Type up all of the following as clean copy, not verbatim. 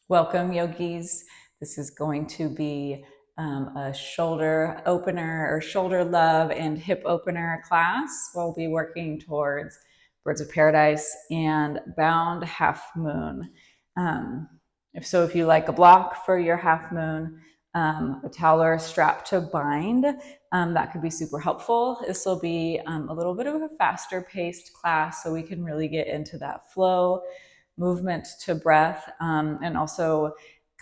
Welcome, yogis. This is going to be a shoulder opener or shoulder love and hip opener class. We'll be working towards Birds of Paradise and Bound Half Moon. If you like a block for your half moon, a towel or a strap to bind, that could be super helpful. This will be a little bit of a faster paced class so we can really get into that flow, movement to breath, and also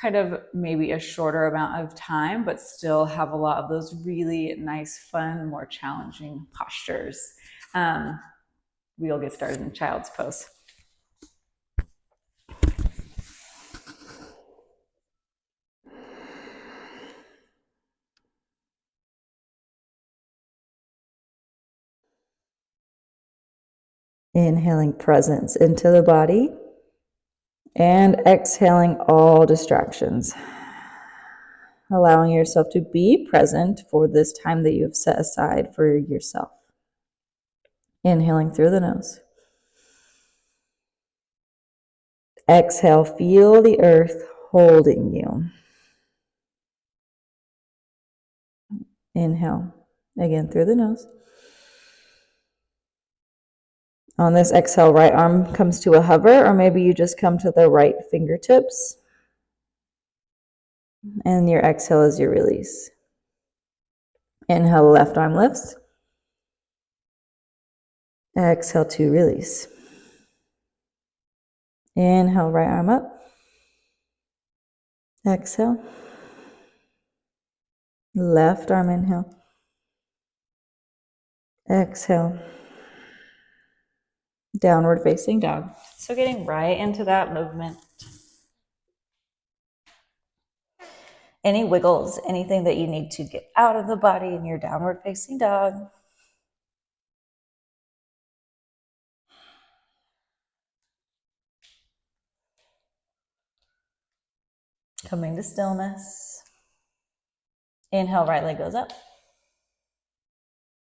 kind of maybe a shorter amount of time, but still have a lot of those really nice, fun, more challenging postures. We'll get started in child's pose. Inhaling presence into the body and exhaling all distractions. Allowing yourself to be present for this time that you have set aside for yourself. Inhaling through the nose. Exhale, feel the earth holding you. Inhale, again through the nose. On this exhale, right arm comes to a hover, or maybe you just come to the right fingertips. And your exhale is your release. Inhale, left arm lifts. Exhale to release. Inhale, right arm up. Exhale. Left arm inhale. Exhale. Downward facing dog. So getting right into that movement. Any wiggles, anything that you need to get out of the body in your downward facing dog. Coming to stillness. Inhale, right leg goes up.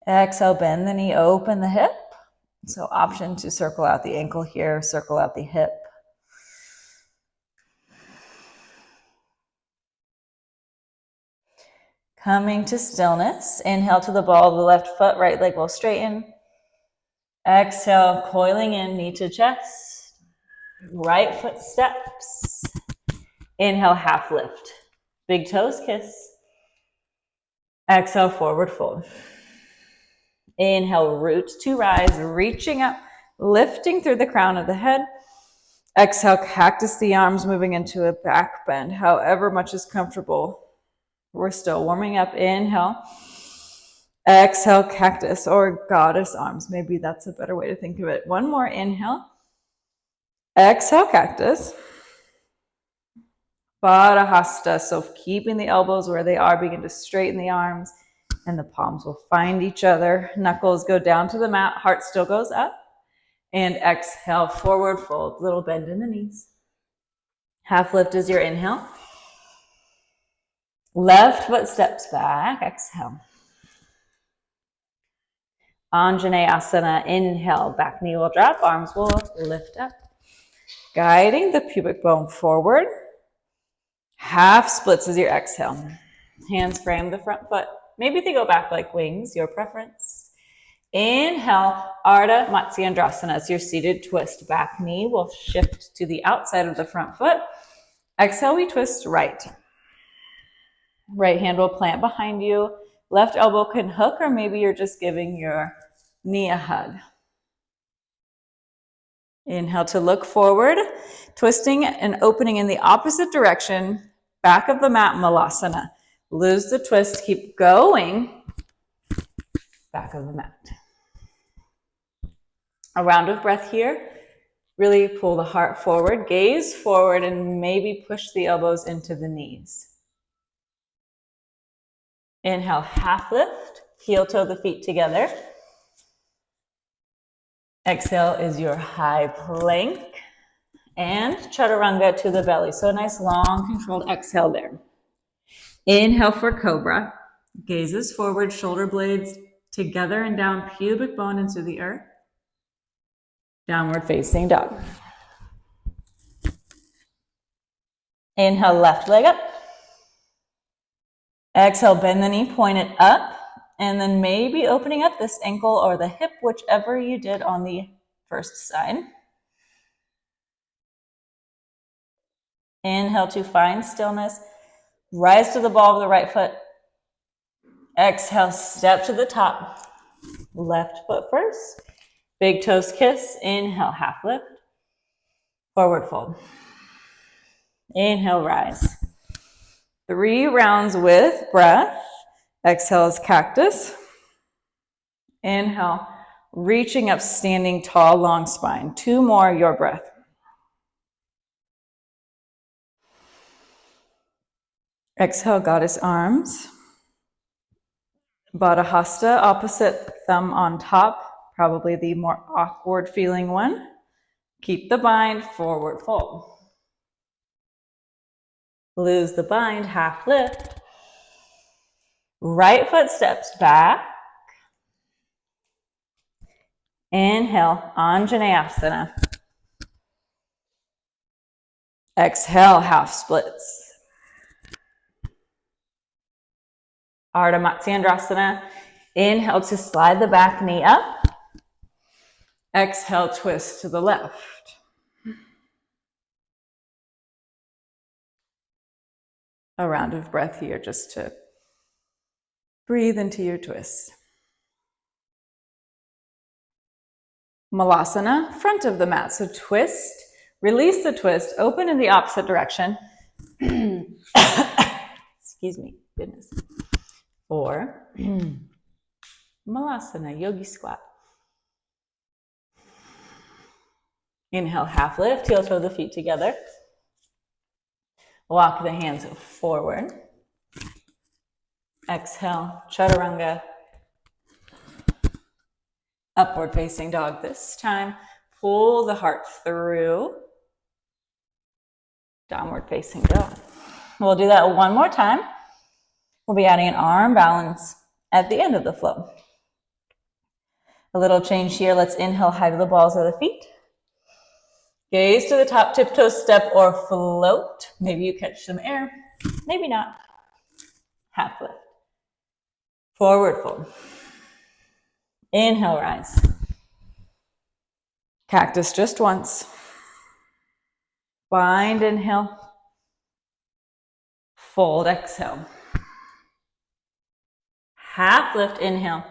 Exhale, bend the knee, open the hip. So option to circle out the ankle here, circle out the hip. Coming to stillness. Inhale to the ball of the left foot, right leg will straighten. Exhale, coiling in, knee to chest. Right foot steps. Inhale, half lift. Big toes kiss. Exhale, forward fold. Inhale, root to rise, reaching up, lifting through the crown of the head. Exhale, cactus the arms, moving into a back bend, however much is comfortable. We're still warming up. Inhale. Exhale, cactus or goddess arms. Maybe that's a better way to think of it. One more inhale. Exhale, cactus. Padahasta. So keeping the elbows where they are, begin to straighten the arms and the palms will find each other. Knuckles go down to the mat. Heart still goes up. And exhale, forward fold. Little bend in the knees. Half lift is your inhale. Left foot steps back. Exhale. Koundinyasana, inhale, back knee will drop, arms will lift up. Guiding the pubic bone forward. Half splits as your exhale. Hands frame the front foot. Maybe they go back like wings, your preference. Inhale, Ardha Matsyendrasana as your seated twist. Back knee will shift to the outside of the front foot. Exhale, we twist right. Right hand will plant behind you. Left elbow can hook, or maybe you're just giving your knee a hug. Inhale to look forward, twisting and opening in the opposite direction, back of the mat, Malasana. Lose the twist, keep going, back of the mat. A round of breath here. Really pull the heart forward, gaze forward, and maybe push the elbows into the knees. Inhale, half lift, heel toe the feet together. Exhale is your high plank and chaturanga to the belly. So a nice long controlled exhale there. Inhale for cobra. Gazes forward, shoulder blades together and down, pubic bone into the earth. Downward facing dog. Inhale, left leg up. Exhale, bend the knee, point it up, and then maybe opening up this ankle or the hip, whichever you did on the first side. Inhale to find stillness. Rise to the ball of the right foot. Exhale, step to the top. Left foot first. Big toes kiss. Inhale, half lift. Forward fold. Inhale, rise. 3 rounds with breath. Exhale is cactus. Inhale, reaching up, standing tall, long spine. 2 more, your breath. Exhale, goddess arms. Baddha Hasta, opposite thumb on top, probably the more awkward feeling one. Keep the bind, forward fold. Lose the bind, half lift. Right foot steps back. Inhale, Koundinyasana. Exhale, half splits. Ardha Matsyendrasana. Inhale to slide the back knee up. Exhale, twist to the left. A round of breath here just to breathe into your twist. Malasana, front of the mat. So twist, release the twist, open in the opposite direction. Excuse me, goodness. Or Malasana, yogi squat. Inhale, half lift, heel toe the feet together. Walk the hands forward. Exhale, chaturanga. Upward facing dog this time. Pull the heart through. Downward facing dog. We'll do that one more time. We'll be adding an arm balance at the end of the flow. A little change here. Let's inhale, high to the balls of the feet. Gaze to the top, tiptoe step or float. Maybe you catch some air, maybe not. Half lift. Forward fold. Inhale, rise. Cactus just once. Bind, inhale. Fold, exhale. Half lift, inhale.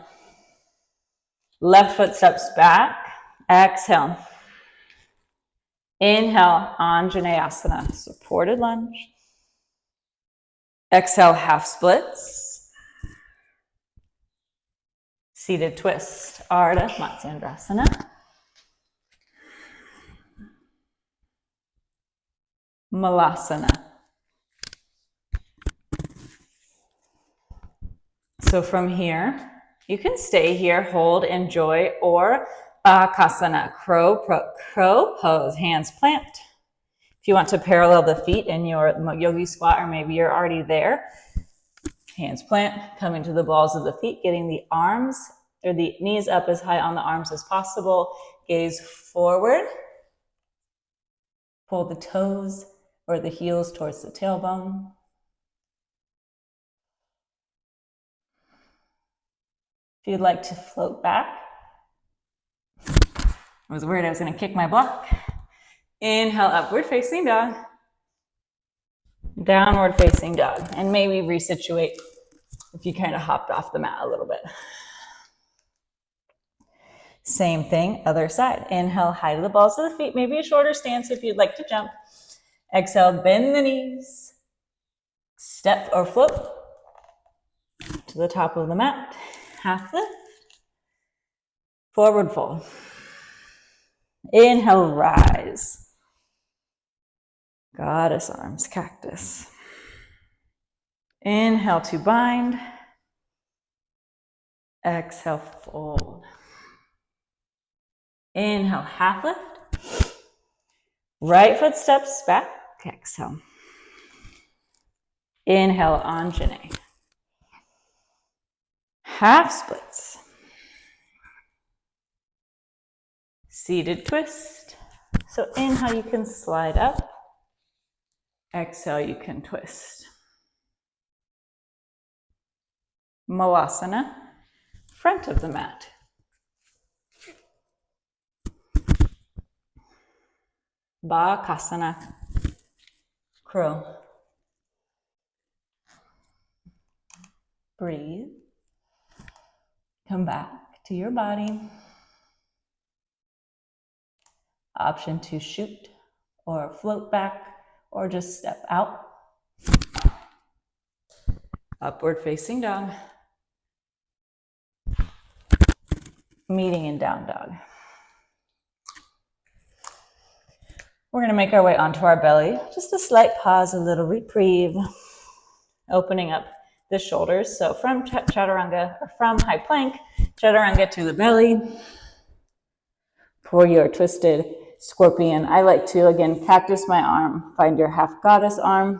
Left foot steps back. Exhale. Inhale, Koundinyasana, supported lunge. Exhale, half splits. Seated twist, Ardha Matsyendrasana. Malasana. So from here, you can stay here, hold, enjoy, or Bakasana, crow pose, hands plant. If you want to parallel the feet in your yogi squat, or maybe you're already there, hands plant, coming to the balls of the feet, getting the arms or the knees up as high on the arms as possible. Gaze forward. Pull the toes or the heels towards the tailbone. If you'd like to float back, I was worried I was going to kick my block. Inhale, upward facing dog. Downward facing dog. And maybe resituate if you kind of hopped off the mat a little bit. Same thing, other side. Inhale, high to the balls of the feet. Maybe a shorter stance if you'd like to jump. Exhale, bend the knees. Step or float to the top of the mat. Half lift. Forward fold. Inhale, rise. Goddess arms, cactus. Inhale to bind. Exhale, fold. Inhale, half lift. Right foot steps back. Exhale. Inhale, Anjane. Half splits. Seated twist. So inhale, you can slide up. Exhale, you can twist. Moasana, front of the mat. Bakasana, crow. Breathe. Come back to your body. Option to shoot or float back or just step out. Upward facing dog. Meeting in down dog. We're going to make our way onto our belly. Just a slight pause, a little reprieve. Opening up the shoulders. So from chaturanga, or from high plank, chaturanga to the belly. For your twisted scorpion, I like to, again, cactus my arm. Find your half goddess arm.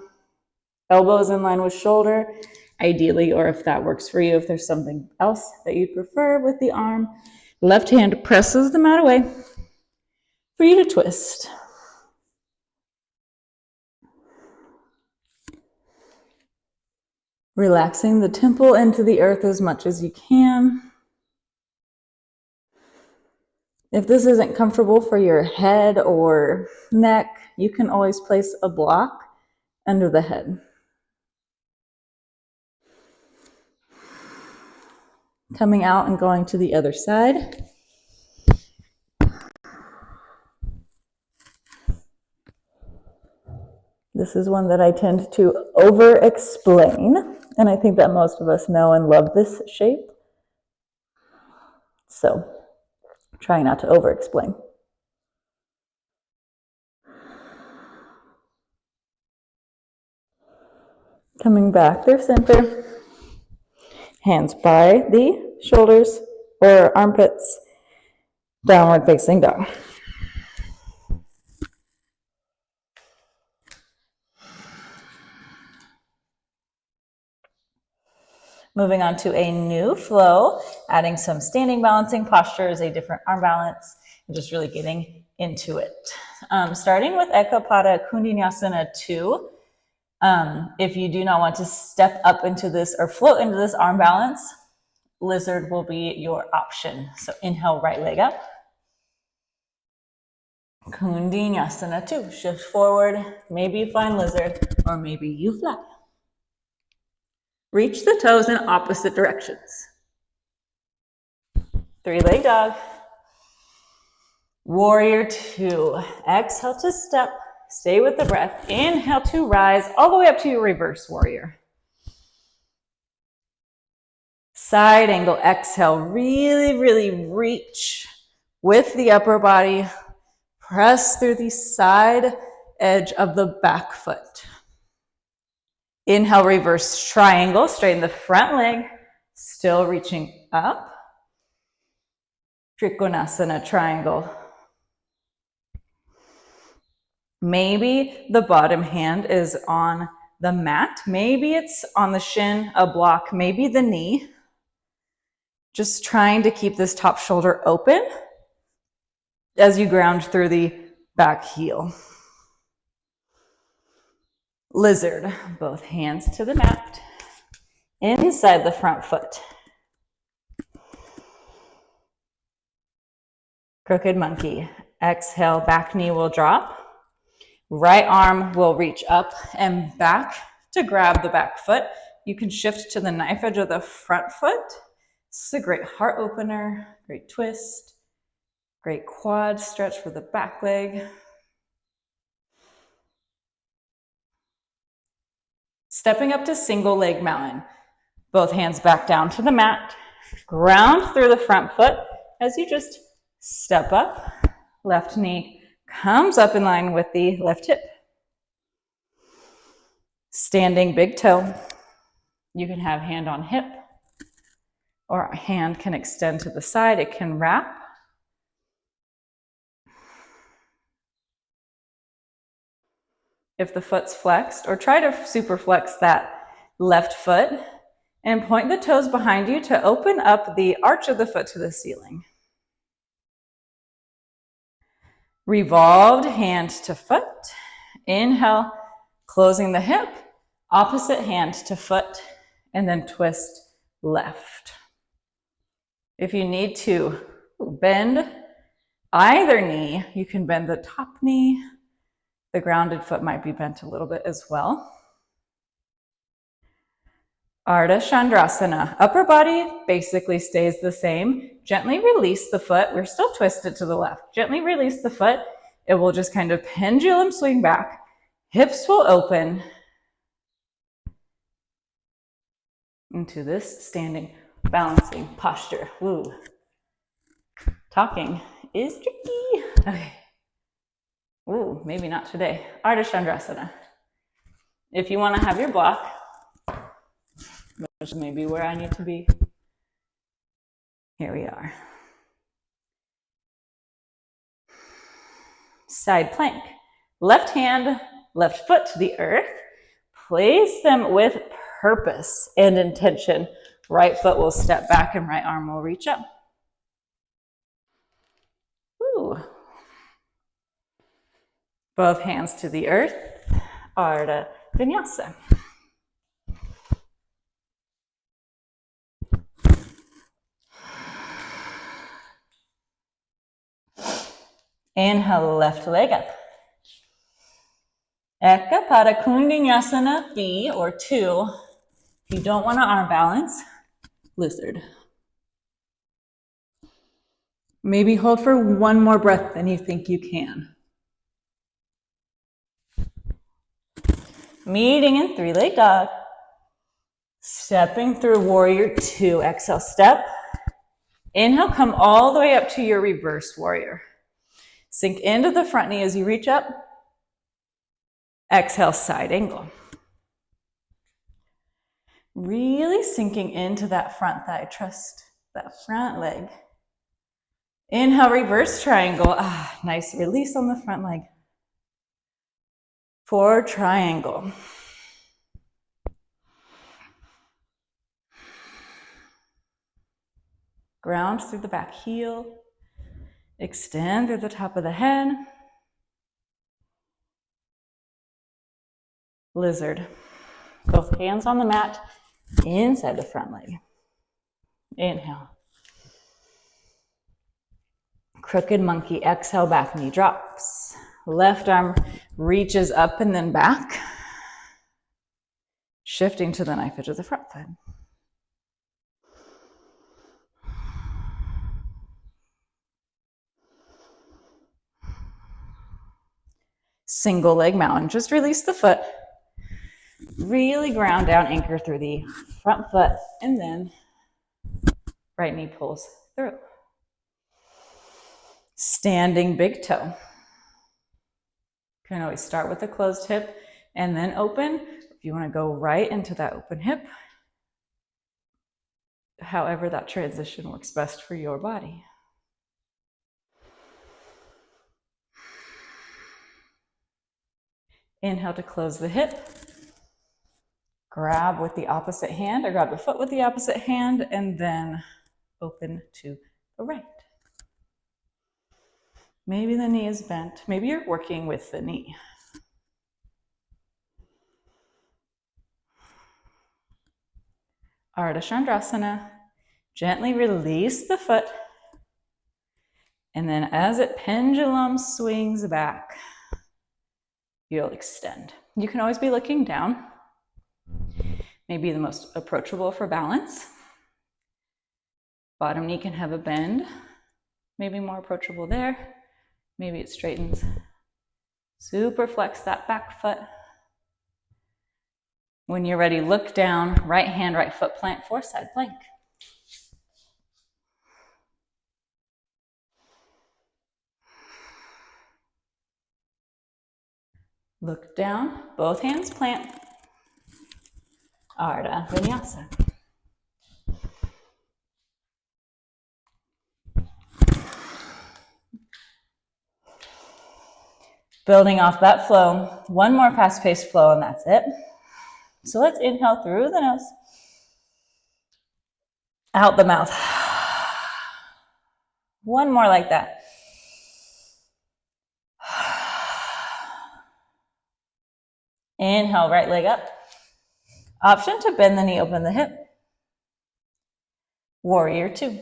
Elbows in line with shoulder, ideally, or if that works for you, if there's something else that you'd prefer with the arm. Left hand presses the mat away for you to twist. Relaxing the temple into the earth as much as you can. If this isn't comfortable for your head or neck, you can always place a block under the head. Coming out and going to the other side. This is one that I tend to over-explain, and I think that most of us know and love this shape. So, try not to over-explain. Coming back through center. Hands by the shoulders or armpits. Downward facing dog. Moving on to a new flow, adding some standing balancing postures, a different arm balance, and just really getting into it. Starting with Ekapada Koundinyasana 2. If you do not want to step up into this or float into this arm balance, lizard will be your option. So inhale, right leg up. Koundinyasana 2. Shift forward. Maybe you find lizard or maybe you fly. Reach the toes in opposite directions. 3-leg dog. Warrior 2. Exhale to step. Stay with the breath. Inhale to rise all the way up to your reverse warrior. Side angle exhale. Really, really reach with the upper body. Press through the side edge of the back foot. Inhale, reverse triangle. Straighten the front leg. Still reaching up. Trikonasana triangle. Maybe the bottom hand is on the mat. Maybe it's on the shin, a block, maybe the knee. Just trying to keep this top shoulder open as you ground through the back heel. Lizard, both hands to the mat, inside the front foot. Crooked monkey. Exhale, back knee will drop. Right arm will reach up and back to grab the back foot. You can shift to the knife edge of the front foot. This is a great heart opener, great twist, great quad stretch for the back leg. Stepping up to single leg mountain. Both hands back down to the mat. Ground through the front foot as you just step up. Left knee comes up in line with the left hip. Standing big toe. You can have hand on hip or hand can extend to the side. It can wrap. If the foot's flexed, or try to super flex that left foot and point the toes behind you to open up the arch of the foot to the ceiling. Revolved hand to foot. Inhale, Closing the hip, opposite hand to foot, and then twist left. If you need to bend either knee, you can bend the top knee. The grounded foot might be bent a little bit as well. Ardha Chandrasana. Upper body basically stays the same. Gently release the foot. We're still twisted to the left. Gently release the foot. It will just kind of pendulum swing back. Hips will open into this standing balancing posture. Woo. Talking is tricky. Okay. Ooh, maybe not today. Ardha Chandrasana. If you want to have your block, which may be where I need to be. Here we are. Side plank. Left hand, left foot to the earth. Place them with purpose and intention. Right foot will step back and right arm will reach up. Ooh. Both hands to the earth. Ardha vinyasa. Inhale, left leg up. Eka Pada Koundinyasana B or 2. If you don't want to arm balance, lizard. Maybe hold for one more breath than you think you can. Meeting in 3-leg dog. Stepping through warrior 2. Exhale, step. Inhale, come all the way up to your reverse warrior. Sink into the front knee as you reach up. Exhale, side angle. Really sinking into that front thigh. Trust that front leg. Inhale, reverse triangle. Nice release on the front leg. Forward triangle. Ground through the back heel. Extend through the top of the head. Lizard. Both hands on the mat, inside the front leg. Inhale. Crooked monkey. Exhale, back knee drops. Left arm reaches up and then back. Shifting to the knife edge of the front foot. Single leg mountain. Just release the foot. Really ground down, anchor through the front foot, and then right knee pulls through. Standing big toe. You can always start with a closed hip and then open. If you want to go right into that open hip, however that transition works best for your body. Inhale to close the hip. Grab with the opposite hand, or grab the foot with the opposite hand, and then open to the right. Maybe the knee is bent. Maybe you're working with the knee. Ardha Chandrasana. Gently release the foot. And then as it pendulum swings back, you'll extend. You can always be looking down. Maybe the most approachable for balance. Bottom knee can have a bend. Maybe more approachable there. Maybe it straightens. Super flex that back foot. When you're ready, look down, right hand, right foot plant for side plank. Look down, both hands plant. Ardha vinyasa. Building off that flow, one more fast-paced flow and that's it. So let's inhale through the nose, out the mouth. One more like that. Inhale, right leg up. Option to bend the knee, open the hip. Warrior two.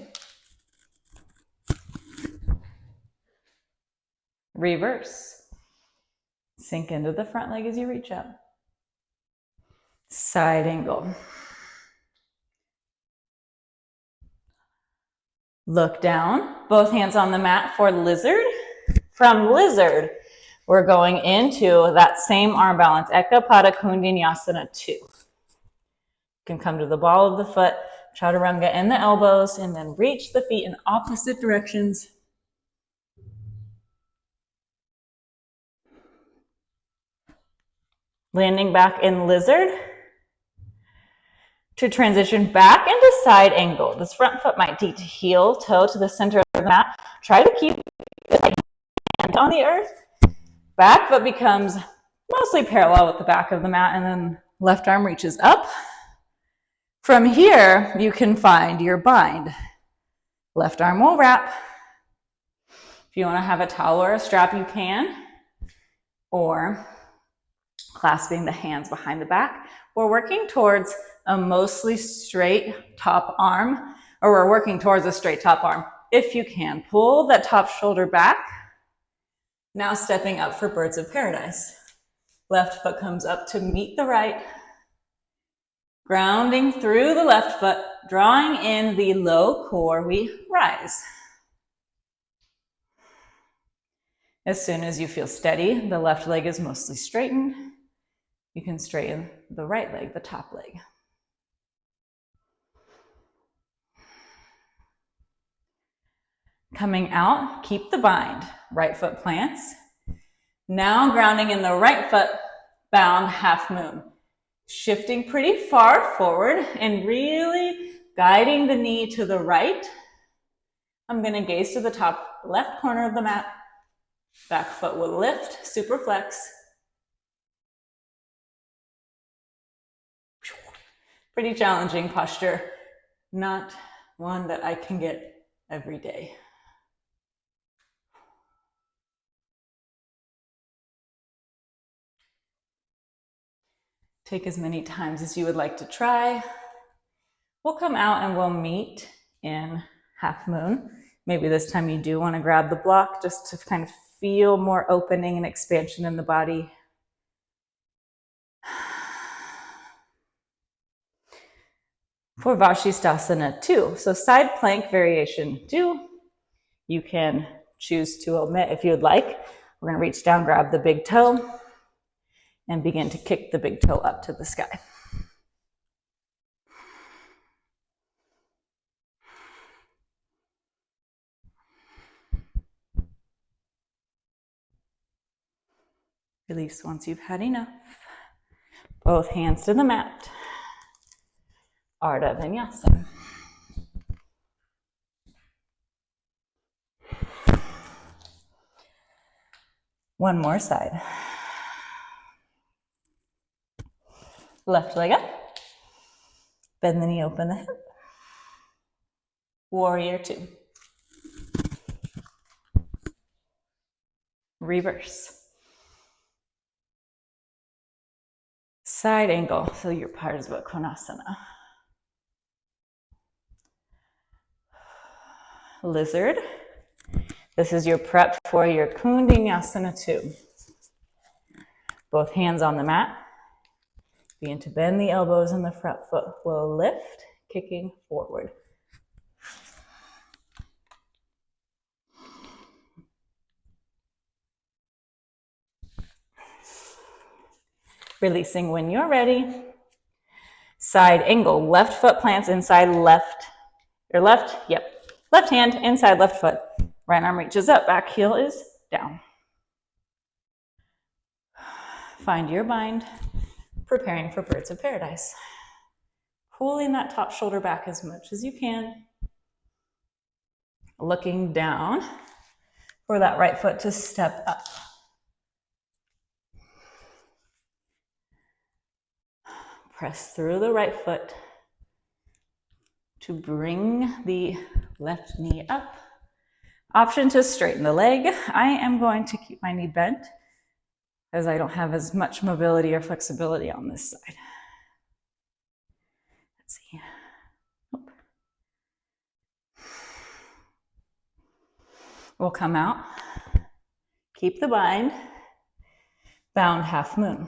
Reverse. Sink into the front leg as you reach up. Side angle. Look down, both hands on the mat for lizard. From lizard, we're going into that same arm balance, Eka Pada Koundinyasana 2. You can come to the ball of the foot, chaturanga in the elbows, and then reach the feet in opposite directions. Landing back in lizard to transition back into side angle. This front foot might need to heel toe to the center of the mat. Try to keep the hand on the earth. Back foot becomes mostly parallel with the back of the mat, and then left arm reaches up. From here, you can find your bind. Left arm will wrap. If you want to have a towel or a strap, you can. Or clasping the hands behind the back. We're working towards a mostly straight top arm, or we're working towards a straight top arm. If you can, pull that top shoulder back. Now stepping up for birds of paradise. Left foot comes up to meet the right. Grounding through the left foot, drawing in the low core, we rise. As soon as you feel steady, the left leg is mostly straightened. You can straighten the right leg, the top leg. Coming out, keep the bind. Right foot plants. Now grounding in the right foot, bound half moon. Shifting pretty far forward and really guiding the knee to the right. I'm going to gaze to the top left corner of the mat. Back foot will lift, super flex. Pretty challenging posture. Not one that I can get every day. Take as many times as you would like to try. We'll come out and we'll meet in half moon. Maybe this time you do want to grab the block just to kind of feel more opening and expansion in the body. For Vashisthasana 2, so side plank variation 2, you can choose to omit if you would like. We're going to reach down, grab the big toe, and begin to kick the big toe up to the sky. Release once you've had enough. Both hands to the mat. Ardha Vinyasa. One more side. Left leg up. Bend the knee, open the hip. Warrior two. Reverse. Side angle, so your Parsva Konasana. Lizard. This is your prep for your koundinyasana 2. Both hands on the mat. Begin to bend the elbows and the front foot will lift, kicking forward. Releasing when you're ready. Side angle, left foot plants inside left, or left, yep. Left hand inside left foot. Right arm reaches up, back heel is down. Find your bind, preparing for birds of paradise. Pulling that top shoulder back as much as you can. Looking down for that right foot to step up. Press through the right foot to bring the left knee up. Option to straighten the leg. I am going to keep my knee bent. as I don't have as much mobility or flexibility on this side. Let's see. We'll come out, keep the bind, bound half moon.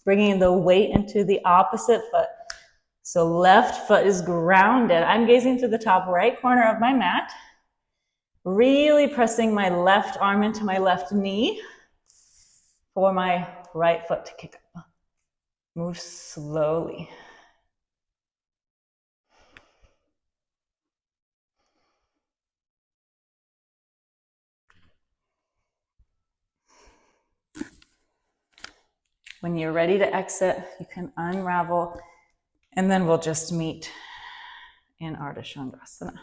Bringing the weight into the opposite foot. So left foot is grounded. I'm gazing to the top right corner of my mat, really pressing my left arm into my left knee for my right foot to kick up. Move slowly. When you're ready to exit, you can unravel, and then we'll just meet in Ardha Chandrasana.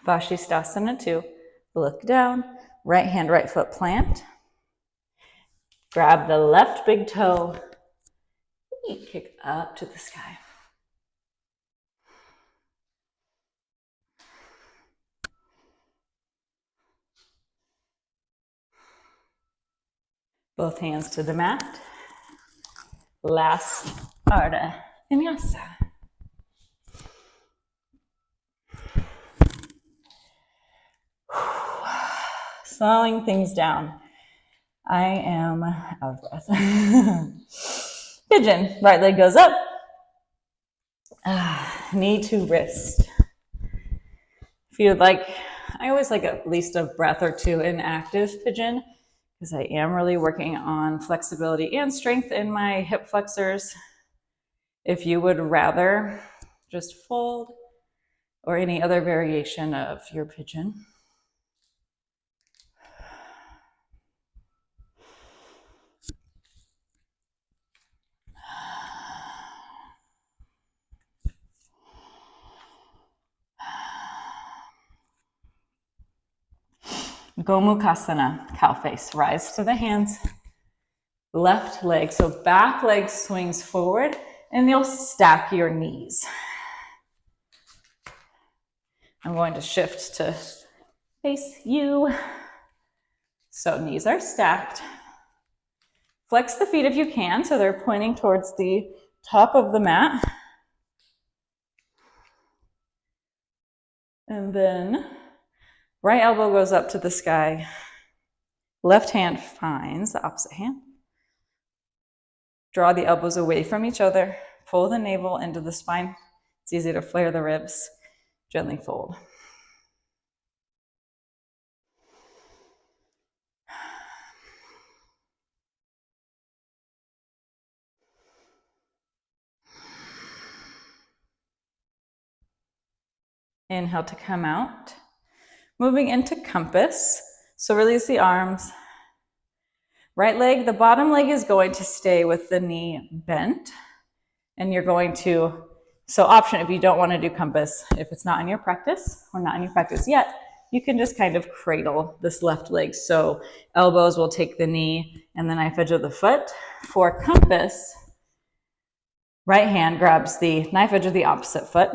Vashisthasana 2. Look down, right hand, right foot plant. Grab the left big toe, kick up to the sky. Both hands to the mat. Last Ardha vinyasa. Slowing things down. I am out of breath. Pigeon. Right leg goes up. Knee to wrist. If you'd like, I always like at least a breath or two in active pigeon, because I am really working on flexibility and strength in my hip flexors. If you would rather just fold or any other variation of your pigeon. Gomukhasana, cow face. Rise to the hands. Left leg, so back leg swings forward, and you'll stack your knees. I'm going to shift to face you. So knees are stacked. Flex the feet if you can, so they're pointing towards the top of the mat. And then right elbow goes up to the sky. Left hand finds the opposite hand. Draw the elbows away from each other. Pull the navel into the spine. It's easy to flare the ribs. Gently fold. Inhale to come out. Moving into compass. So release the arms. Right leg, the bottom leg is going to stay with the knee bent. And you're going to, so option if you don't want to do compass, if it's not in your practice or not in your practice yet, you can just kind of cradle this left leg. So elbows will take the knee and the knife edge of the foot. For compass, right hand grabs the knife edge of the opposite foot.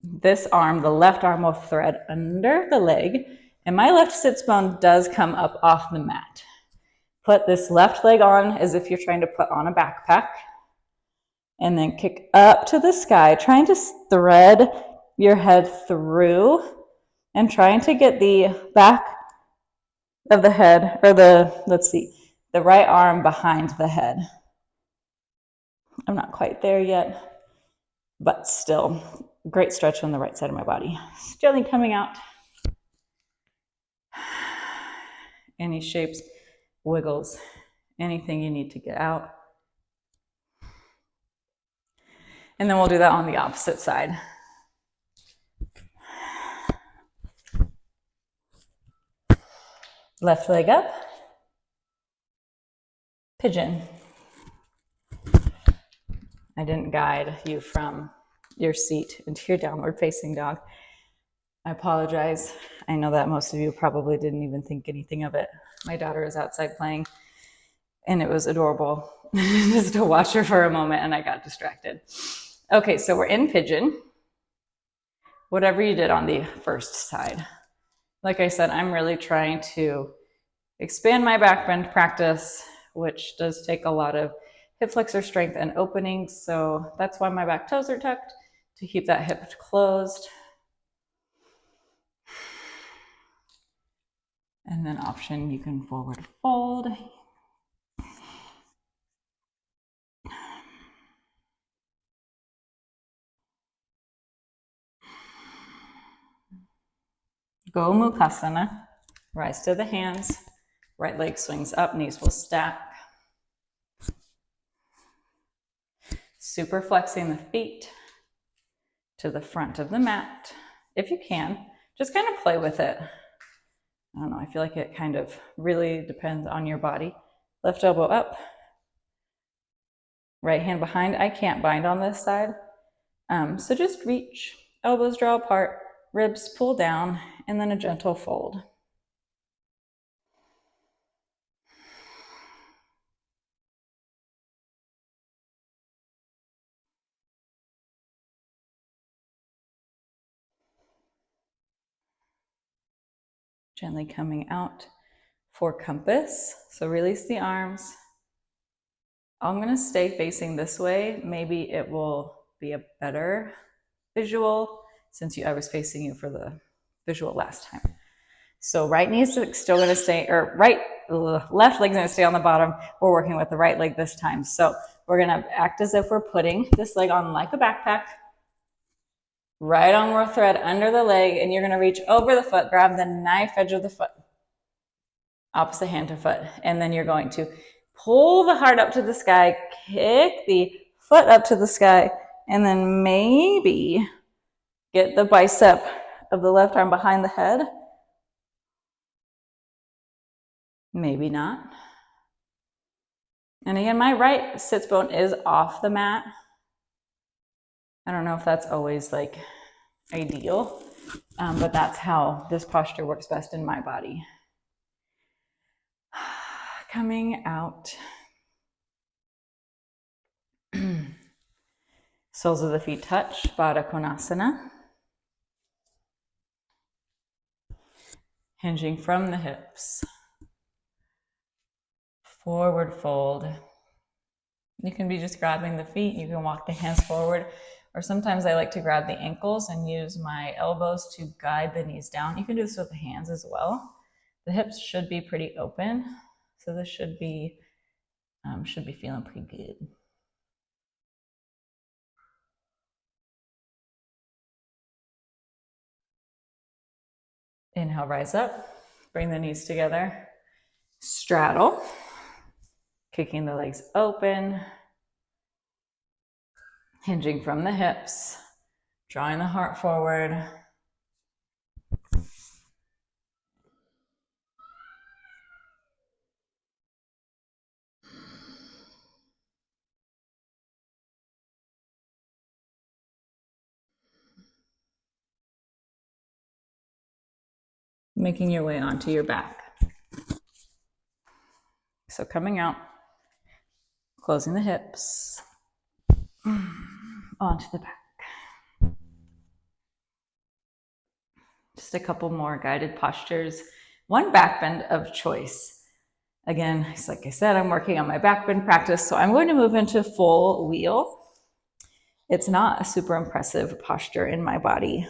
This arm, the left arm, will thread under the leg, and my left sits bone does come up off the mat. Put this left leg on as if you're trying to put on a backpack, and then kick up to the sky, trying to thread your head through and trying to get the back of the head, or the right arm behind the head. I'm not quite there yet, but still, great stretch on the right side of my body. Gently coming out. Any shapes, wiggles, anything you need to get out. And then we'll do that on the opposite side. Left leg up. Pigeon. I didn't guide you from your seat into your downward facing dog. I apologize. I know that most of you probably didn't even think anything of it. My daughter is outside playing, and it was adorable just to watch her for a moment, and I got distracted. Okay, so we're in pigeon. whatever you did on the first side. Like I said, I'm really trying to expand my back bend practice, which does take a lot of hip flexor strength and openings. So that's why my back toes are tucked, to keep that hip closed. And then option, you can forward fold. Gomukhasana, rise to the hands, right leg swings up, knees will stack. Super flexing the feet to the front of the mat. If you can, just kind of play with it. I don't know, I feel like it kind of really depends on your body. Left elbow up, right hand behind. I can't bind on this side. So just reach, elbows draw apart, ribs pull down, and then a gentle fold. Gently coming out for compass. So release the arms. I'm gonna stay facing this way. Maybe it will be a better visual since I was facing you for the visual last time. So right knee is still gonna stay, or left leg's gonna stay on the bottom. We're working with the right leg this time. So we're gonna act as if we're putting this leg on like a backpack, right arm thread under the leg, and you're gonna reach over the foot, grab the knife edge of the foot, opposite hand to foot, and then you're going to pull the heart up to the sky, kick the foot up to the sky, and then maybe get the bicep of the left arm behind the head. Maybe not. And again, my right sits bone is off the mat. I don't know if that's always like ideal, but that's how this posture works best in my body. Coming out. Soles of the feet touch, Baddha Konasana. Hinging from the hips. Forward fold. You can be just grabbing the feet. You can walk the hands forward. Or sometimes I like to grab the ankles and use my elbows to guide the knees down. You can do this with the hands as well. The hips should be pretty open. So this should be feeling pretty good. Inhale, rise up. Bring the knees together. Straddle. Kicking the legs open. Hinging from the hips. Drawing the heart forward. Making your way onto your back. So coming out, closing the hips, onto the back. Just a couple more guided postures. One back bend of choice. Again, like I said, I'm working on my back bend practice, so I'm going to move into full wheel. It's not a super impressive posture in my body.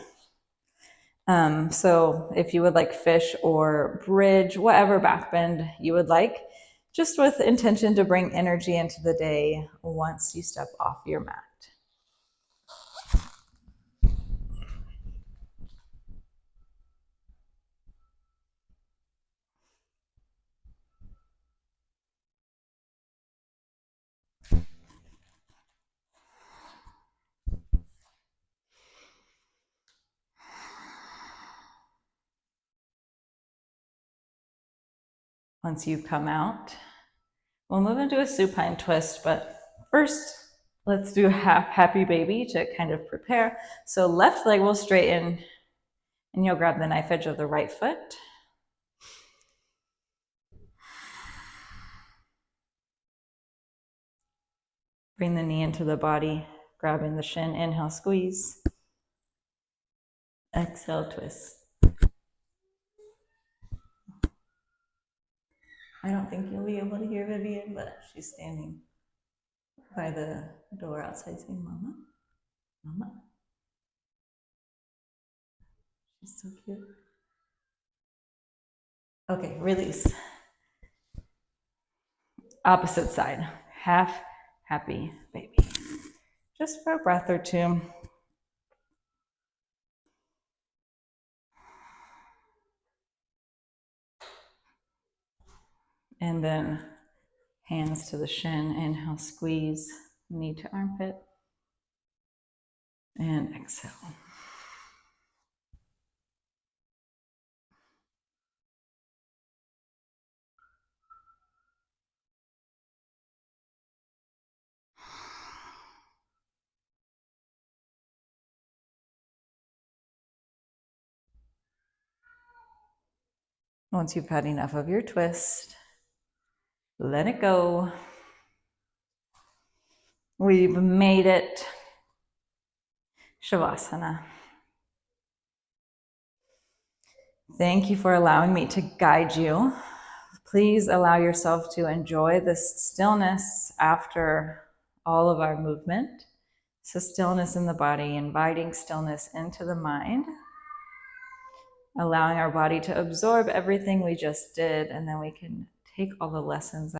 So if you would like fish or bridge, whatever back bend you would like, just with intention to bring energy into the day once you step off your mat. Once you've come out, we'll move into a supine twist, but first, let's do a half happy baby to kind of prepare. So left leg will straighten, and you'll grab the knife edge of the right foot. Bring the knee into the body, grabbing the shin, inhale, squeeze. Exhale, twist. I don't think you'll be able to hear Vivian, but she's standing by the door outside saying, Mama, Mama. She's so cute. Okay, release. Opposite side. Half happy baby. Just for a breath or two. And then hands to the shin. Inhale, squeeze knee to armpit. And exhale. Once you've had enough of your twist, let it go. We've made it. Shavasana. Thank you for allowing me to guide you. Please allow yourself to enjoy this stillness after all of our movement. So stillness in the body, inviting stillness into the mind, allowing our body to absorb everything we just did, and then we can take all the lessons